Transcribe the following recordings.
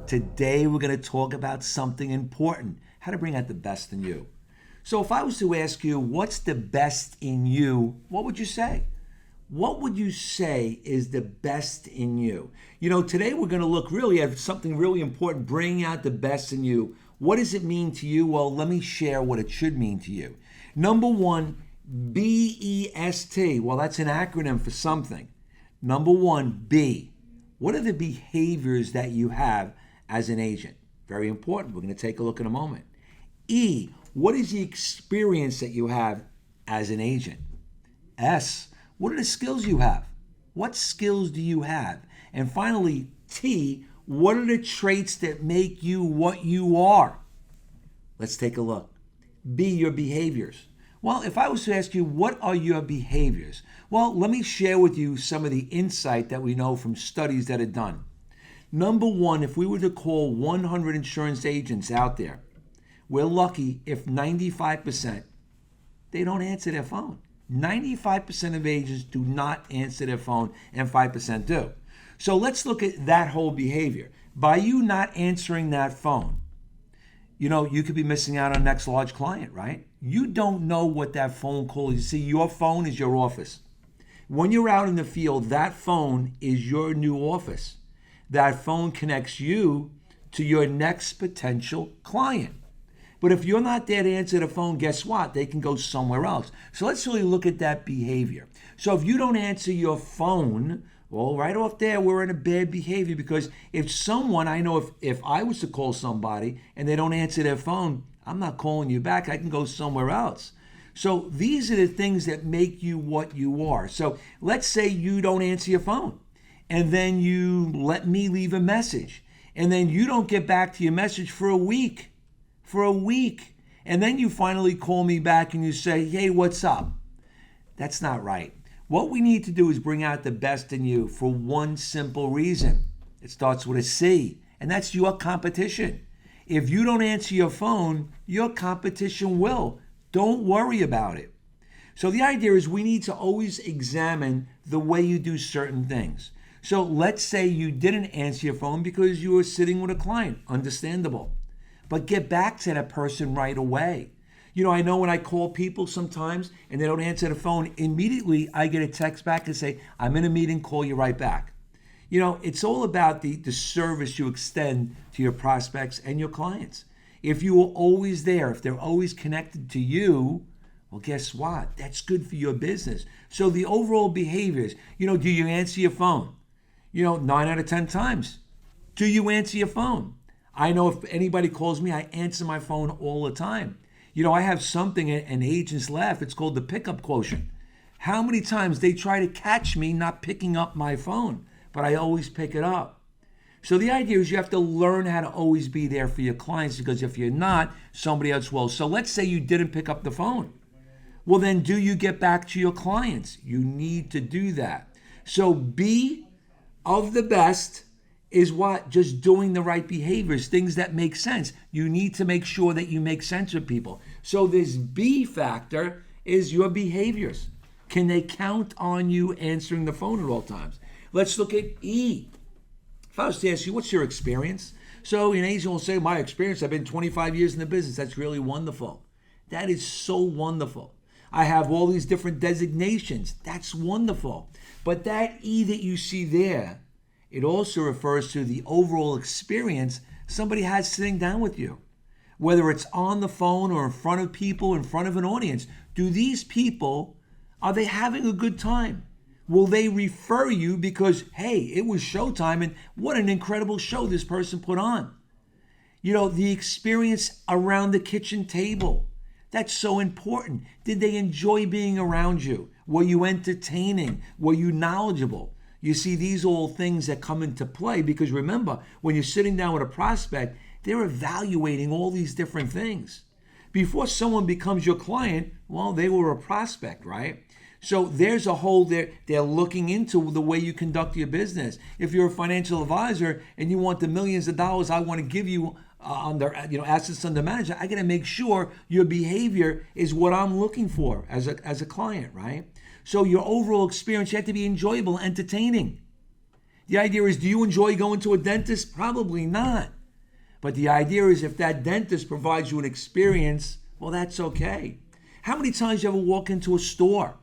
Today we're going to talk about something important, how to bring out the best in you. So if I was to ask you, what's the best in you, what would you say? What would you say is the best in you? Today we're going to look really at something really important, bringing out the best in you. What does it mean to you? Well, let me share what it should mean to you. Number one, B.E.S.T. Well, that's an acronym for something. Number one, B. What are the behaviors that you have as an agent? Very important. We're going to take a look in a moment. E. What is the experience that you have as an agent? S. What are the skills you have? What skills do you have? And finally, T. What are the traits that make you what you are? Let's take a look. B. Your behaviors. Well, if I was to ask you, what are your behaviors? Well, let me share with you some of the insight that we know from studies that are done. Number one, if we were to call 100 insurance agents out there, we're lucky if 95%, they don't answer their phone. 95% of agents do not answer their phone and 5% do. So let's look at that whole behavior. By you not answering that phone, you could be missing out on next large client, right? You don't know what that phone call is. You see, your phone is your office. When you're out in the field, that phone is your new office. That phone connects you to your next potential client. But if you're not there to answer the phone, guess what? They can go somewhere else. So let's really look at that behavior. So if you don't answer your phone, well, right off there, we're in a bad behavior, because if someone, I know if I was to call somebody and they don't answer their phone, I'm not calling you back. I can go somewhere else. So these are the things that make you what you are. So let's say you don't answer your phone, and then you let me leave a message, and then you don't get back to your message for a week. And then you finally call me back and you say, hey, what's up? That's not right. What we need to do is bring out the best in you for one simple reason. It starts with a C, and that's your competition. If you don't answer your phone, your competition will. Don't worry about it. So the idea is we need to always examine the way you do certain things. So let's say you didn't answer your phone because you were sitting with a client. Understandable. But get back to that person right away. I know when I call people sometimes and they don't answer the phone, immediately I get a text back and say, I'm in a meeting, call you right back. It's all about the service you extend to your prospects and your clients. If you are always there, if they're always connected to you, well, guess what? That's good for your business. So the overall behaviors, do you answer your phone? 9 out of 10 times. Do you answer your phone? I know if anybody calls me, I answer my phone all the time. I have something, and agents laugh, it's called the pickup quotient. How many times they try to catch me not picking up my phone, but I always pick it up. So the idea is you have to learn how to always be there for your clients, because if you're not, somebody else will. So let's say you didn't pick up the phone. Well, then do you get back to your clients? You need to do that. So B of the best is what? Just doing the right behaviors, things that make sense. You need to make sure that you make sense with people. So this B factor is your behaviors. Can they count on you answering the phone at all times? Let's look at E. If I was to ask you, what's your experience? So an agent will say, my experience, I've been 25 years in the business. That's really wonderful. That is so wonderful. I have all these different designations. That's wonderful. But that E that you see there, it also refers to the overall experience somebody has sitting down with you. Whether it's on the phone or in front of people, in front of an audience, do these people, are they having a good time? Will they refer you because, hey, it was showtime and what an incredible show this person put on? The experience around the kitchen table, that's so important. Did they enjoy being around you? Were you entertaining? Were you knowledgeable? You see, these are all things that come into play, because remember, when you're sitting down with a prospect, they're evaluating all these different things. Before someone becomes your client, well, they were a prospect, right? So there's a whole, they're looking into the way you conduct your business. If you're a financial advisor and you want the millions of dollars I want to give you under assets under management, I got to make sure your behavior is what I'm looking for as a client, right? So your overall experience, you have to be enjoyable, entertaining. The idea is, do you enjoy going to a dentist? Probably not. But the idea is if that dentist provides you an experience, well, that's okay. How many times you ever walk into a store?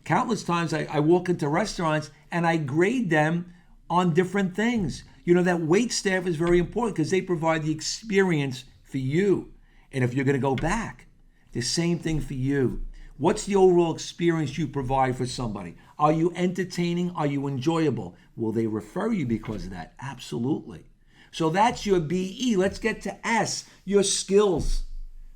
Countless times I walk into restaurants and I grade them on different things. That wait staff is very important because they provide the experience for you. And if you're going to go back, the same thing for you. What's the overall experience you provide for somebody? Are you entertaining? Are you enjoyable? Will they refer you because of that? Absolutely. So that's your B.E. Let's get to S, your skills.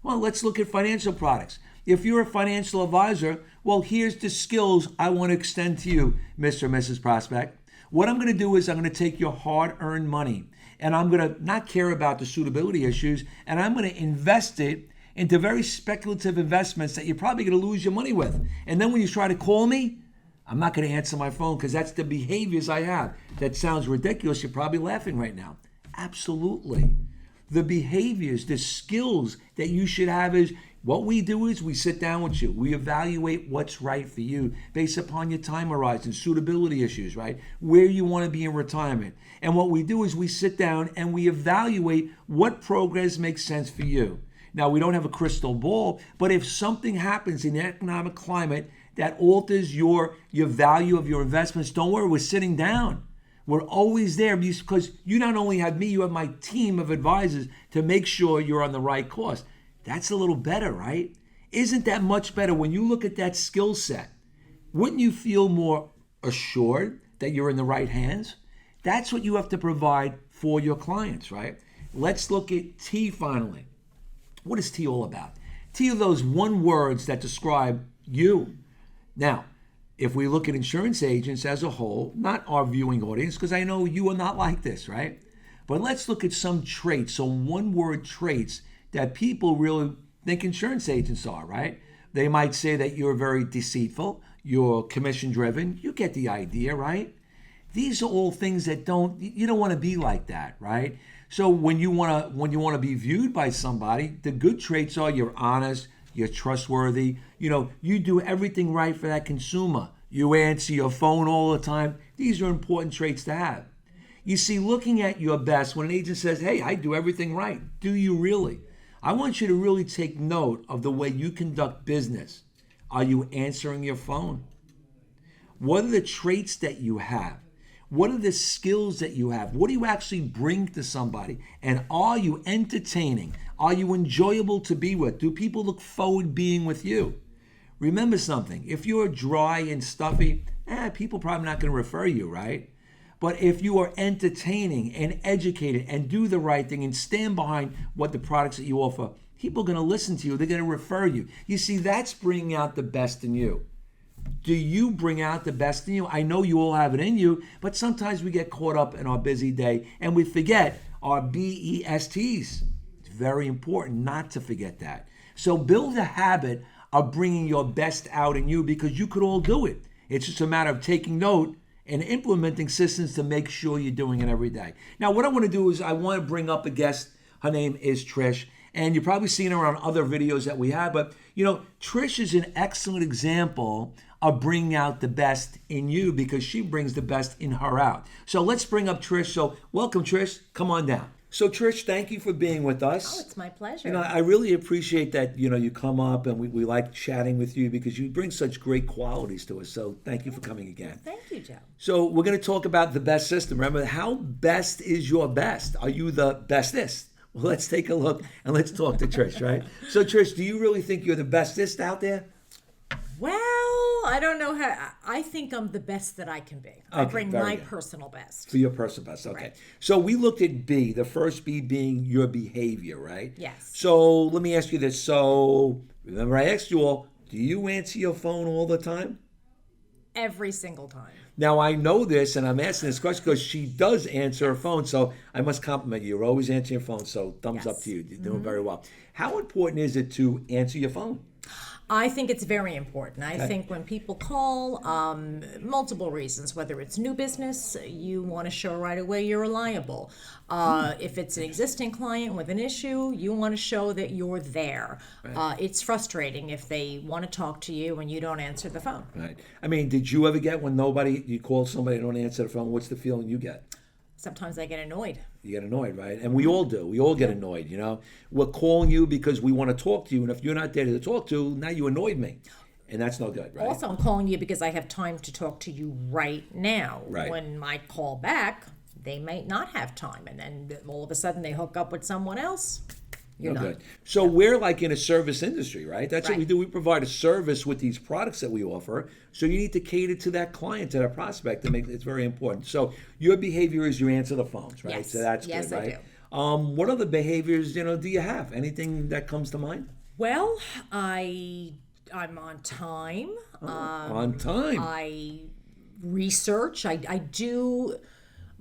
Well, let's look at financial products. If you're a financial advisor, well, here's the skills I want to extend to you, Mr. and Mrs. Prospect. What I'm going to do is I'm going to take your hard-earned money and I'm going to not care about the suitability issues, and I'm going to invest it into very speculative investments that you're probably going to lose your money with. And then when you try to call me, I'm not going to answer my phone because that's the behaviors I have. That sounds ridiculous. You're probably laughing right now. Absolutely. The behaviors, the skills that you should have is what we do is we sit down with you. We evaluate what's right for you based upon your time horizon, suitability issues, right? Where you want to be in retirement. And what we do is we sit down and we evaluate what programs make sense for you. Now, we don't have a crystal ball, but if something happens in the economic climate that alters your value of your investments, don't worry, we're sitting down. We're always there because you not only have me, you have my team of advisors to make sure you're on the right course. That's a little better, right? Isn't that much better when you look at that skill set? Wouldn't you feel more assured that you're in the right hands? That's what you have to provide for your clients, right? Let's look at T finally. What is T all about? T are those one words that describe you. Now, if we look at insurance agents as a whole, not our viewing audience, because I know you are not like this, right? But let's look at some traits, some one-word traits that people really think insurance agents are, right? They might say that you're very deceitful, you're commission-driven. You get the idea, right? These are all things that you don't want to be like that, right? So when you want to be viewed by somebody, the good traits are you're honest, you're trustworthy, you do everything right for that consumer. You answer your phone all the time. These are important traits to have. You see, looking at your best, when an agent says, hey, I do everything right, do you really? I want you to really take note of the way you conduct business. Are you answering your phone? What are the traits that you have? What are the skills that you have? What do you actually bring to somebody? And are you entertaining? Are you enjoyable to be with? Do people look forward being with you? Remember something. If you're dry and stuffy, people probably not going to refer you, right? But if you are entertaining and educated and do the right thing and stand behind what the products that you offer, people are going to listen to you. They're going to refer you. You see, that's bringing out the best in you. Do you bring out the best in you? I know you all have it in you, but sometimes we get caught up in our busy day and we forget our B.E.S.Ts. It's very important not to forget that. So build a habit of bringing your best out in you because you could all do it. It's just a matter of taking note and implementing systems to make sure you're doing it every day. Now, what I want to do is I want to bring up a guest. Her name is Trish, and you've probably seen her on other videos that we have, but Trish is an excellent example of bringing out the best in you because she brings the best in her out. So let's bring up Trish. So welcome, Trish. Come on down. So Trish, thank you for being with us. Oh, it's my pleasure. I really appreciate that, you come up and we like chatting with you because you bring such great qualities to us. So thank you for coming again. Thank you, Joe. So we're going to talk about the best system. Remember, how best is your best? Are you the bestest? Well, let's take a look and let's talk to Trish, right? So Trish, do you really think you're the bestest out there? Well, I don't know how. I think I'm the best that I can be. I bring my personal best. For your personal best, okay. Right. So we looked at B, the first B being your behavior, right? Yes. So let me ask you this. So remember I asked you all, do you answer your phone all the time? Every single time. Now, I know this, and I'm asking this question because she does answer her phone, so I must compliment you. You're always answering your phone, so thumbs up to you. You're doing very well. How important is it to answer your phone? I think it's very important. I think when people call, multiple reasons, whether it's new business, you want to show right away you're reliable. If it's an existing client with an issue, you want to show that you're there. Right. It's frustrating if they want to talk to you and you don't answer the phone. Right. I mean, did you ever get when you call somebody and don't answer the phone, what's the feeling you get? sometimes I get annoyed. You get annoyed, right? And we all do. We all get annoyed, you know. We're calling you because we want to talk to you, and if you're not there to talk to, now you annoyed me. And that's no good, right? Also, I'm calling you because I have time to talk to you right now. Right. When I call back, they might not have time, and then all of a sudden they hook up with someone else. You're No not. good. So we're like in a service industry, right? That's what we Right. do. We provide a service with these products that we offer. So you need to cater to that client, to that prospect, to make it's very important. So your behavior is you answer the phones, right? Yes. So that's Yes, good, I right? do. What other behaviors, do you have? Anything that comes to mind? Well, I'm on time. On time. I research. I do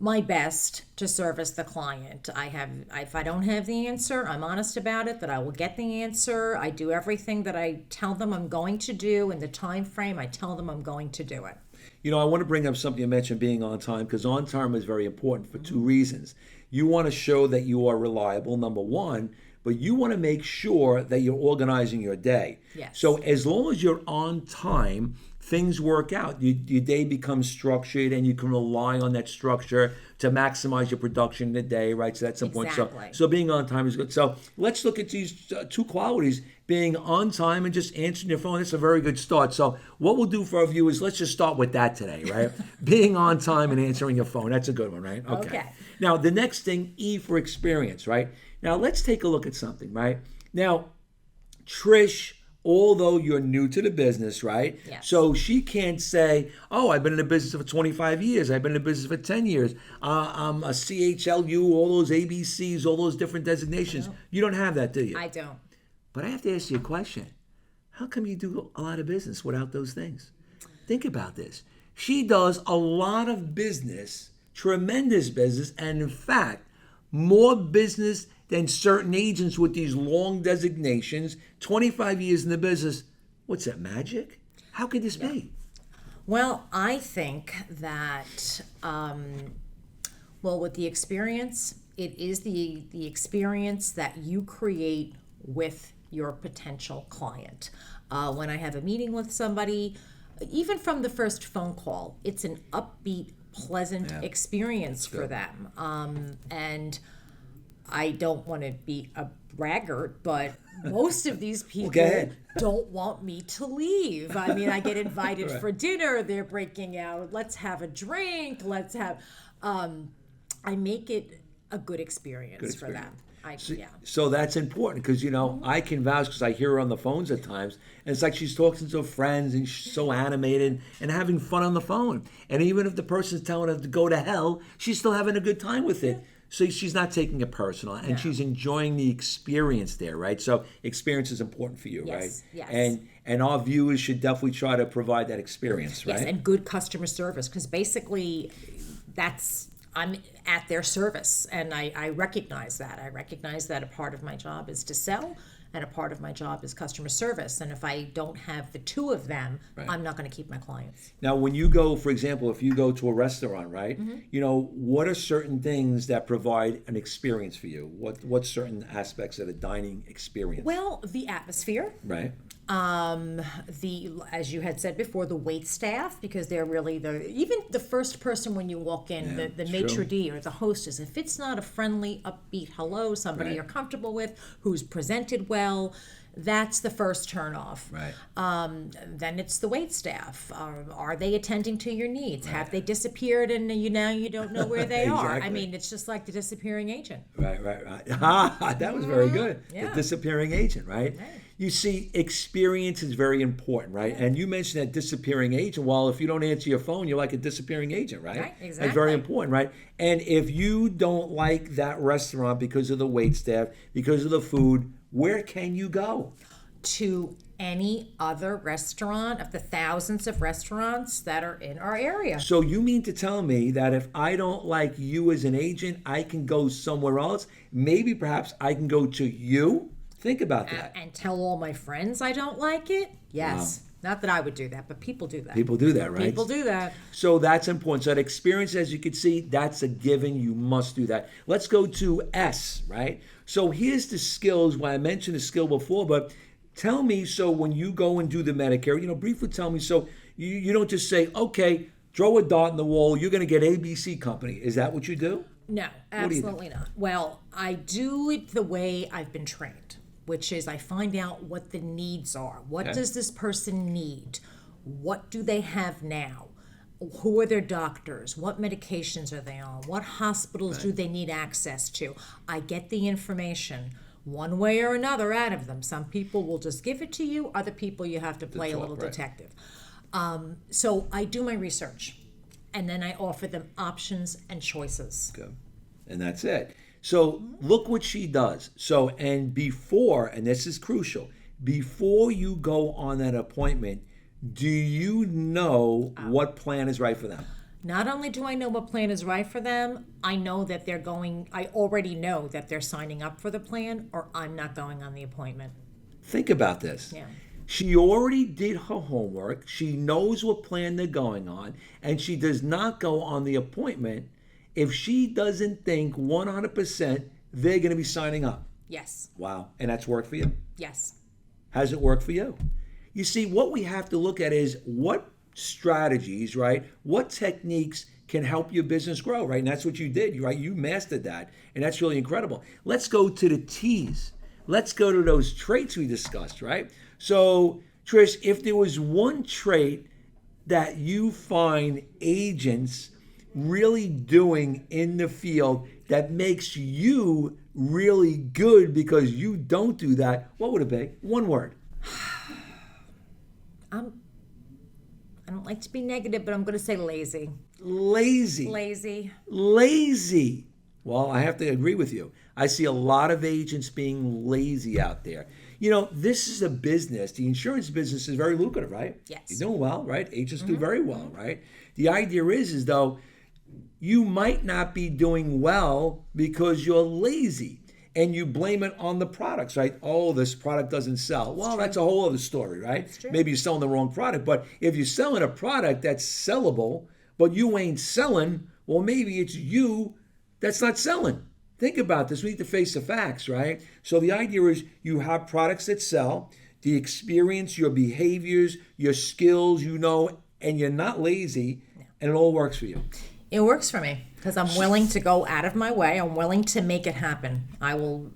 my best to service the client. If I don't have the answer, I'm honest about it, that I will get the answer. I do everything that I tell them I'm going to do in the time frame I tell them I'm going to do it. I want to bring up something you mentioned, being on time, because on time is very important for two reasons. You want to show that you are reliable, number one, but you want to make sure that you're organizing your day. Yes. So as long as you're on time, things work out. Your day becomes structured, and you can rely on that structure to maximize your production in the day, right? So that's important. Exactly. So being on time is good. So let's look at these two qualities: being on time and just answering your phone. That's a very good start. So what we'll do for our viewers, let's just start with that today, right? Being on time and answering your phone. That's a good one, right? Okay. Now, the next thing, E for experience, right? Now, let's take a look at something, right? Now, Trish, although you're new to the business, right? Yes. So she can't say, oh, I've been in the business for 25 years. I've been in the business for 10 years. I'm a CHLU, all those ABCs, all those different designations. No. You don't have that, do you? I don't. But I have to ask you a question. How come you do a lot of business without those things? Think about this. She does a lot of business, tremendous business, and in fact, more business than certain agents with these long designations, 25 years in the business. What's that, magic? How could this be? Well, I think that, with the experience, it is the experience that you create with your potential client. When I have a meeting with somebody, even from the first phone call, it's an upbeat, pleasant experience for them. And I don't want to be a braggart, but most of these people go ahead. don't want me to leave. I mean, I get invited for dinner. They're breaking out. Let's have a drink. Let's have. I make it a good experience for them. So that's important because, I can vouch because I hear her on the phones at times. And it's like she's talking to her friends and she's so animated and having fun on the phone. And even if the person's telling her to go to hell, she's still having a good time with it. So she's not taking it personal, and she's enjoying the experience there, right? So experience is important for you, right? Yes. And our viewers should definitely try to provide that experience, right? Yes, and good customer service, because basically I'm at their service, and I recognize that. I recognize that a part of my job is to sell, and a part of my job is customer service. And if I don't have the two of them, I'm not going to keep my clients. Now, when you go, for example, if you go to a restaurant, right? What are certain things that provide an experience for you? What certain aspects of the dining experience? Well, the atmosphere. Right. As you had said before, the wait staff, because they're really even the first person when you walk in, the maitre d' or the hostess, if it's not a friendly, upbeat hello, somebody you're comfortable with, who's presented well, that's the first turnoff. Right. Then it's the wait staff. Are they attending to your needs? Have they disappeared and you don't know where they are? I mean, it's just like the disappearing agent. Right. That was very good. The disappearing agent, right? You see, experience is very important, right? And you mentioned that disappearing agent. Well, if you don't answer your phone, you're like a disappearing agent, right? Right, exactly. That's very important, right? And if you don't like that restaurant because of the wait staff, because of the food, where can you go? To any other restaurant of the thousands of restaurants that are in our area. So you mean to tell me that if I don't like you as an agent, I can go somewhere else? Maybe perhaps I can go to you? Think about that. And tell all my friends I don't like it? Yes. Wow. Not that I would do that, but people do that. People do that, right? People do that. So that's important. So that experience, as you can see, that's a given. You must do that. Let's go to S, right? So here's the skills. Well, I mentioned the skill before, but tell me, so when you go and do the Medicare, briefly tell me, so you don't just say, okay, throw a dart in the wall, you're going to get ABC company. Is that what you do? No, absolutely not. Well, I do it the way I've been trained, which is I find out what the needs are. What does this person need? What do they have now? Who are their doctors? What medications are they on? What hospitals do they need access to? I get the information one way or another out of them. Some people will just give it to you. Other people you have to play a little detective. So I do my research, and then I offer them options and choices. Good. And that's it. So look what she does. So, and before, and this is crucial, before you go on that appointment, do you know what plan is right for them? Not only do I know what plan is right for them, I already know that they're signing up for the plan, or I'm not going on the appointment. Think about this. Yeah. She already did her homework. She knows what plan they're going on, and she does not go on the appointment if she doesn't think 100% they're going to be signing up. Yes. Wow. And that's worked for you? Yes. Has it worked for you? You see, what we have to look at is what strategies, right? What techniques can help your business grow, right? And that's what you did, right? You mastered that, and that's really incredible. Let's go to the T's. Let's go to those traits we discussed, right? So, Trish, if there was one trait that you find agents really doing in the field that makes you really good because you don't do that, what would it be? One word. I don't like to be negative, but I'm going to say lazy. Lazy. Well, I have to agree with you. I see a lot of agents being lazy out there. You know, this is a business. The insurance business is very lucrative, right? Yes. You're doing well, right? Agents do very well, right? The idea is though, you might not be doing well because you're lazy and you blame it on the products, right? Oh, this product doesn't sell. Well, that's a whole other story, right? Maybe you're selling the wrong product, but if you're selling a product that's sellable, but you ain't selling, well, maybe it's you that's not selling. Think about this. We need to face the facts, right? So the idea is you have products that sell, the experience, your behaviors, your skills, and you're not lazy, and it all works for you. It works for me because I'm willing to go out of my way. I'm willing to make it happen. I will,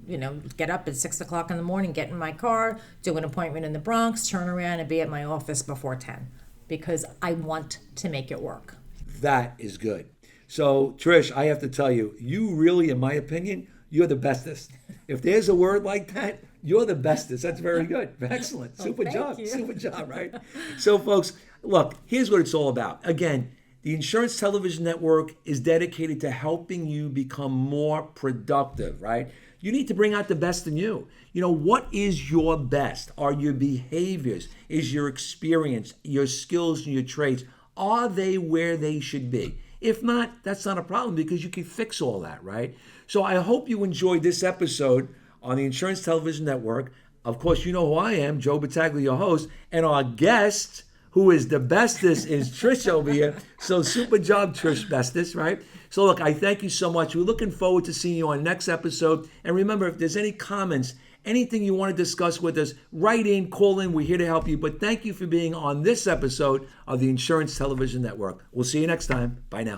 get up at 6 o'clock in the morning, get in my car, do an appointment in the Bronx, turn around and be at my office before 10 because I want to make it work. That is good. So, Trish, I have to tell you, you really, in my opinion, you're the bestest. If there's a word like that, you're the bestest. That's very good. Excellent. Super job. Super job, right? So, folks, look, here's what it's all about. Again, the Insurance Television Network is dedicated to helping you become more productive, right? You need to bring out the best in you. What is your best? Are your behaviors? Is your experience, your skills, and your traits, are they where they should be? If not, that's not a problem because you can fix all that, right? So I hope you enjoyed this episode on the Insurance Television Network. Of course, you know who I am, Joe Battaglia, your host, and our guest, who is the bestest, is Trish over here. So super job, Trish Bestest, right? So look, I thank you so much. We're looking forward to seeing you on the next episode. And remember, if there's any comments, anything you want to discuss with us, write in, call in. We're here to help you. But thank you for being on this episode of the Insurance Television Network. We'll see you next time. Bye now.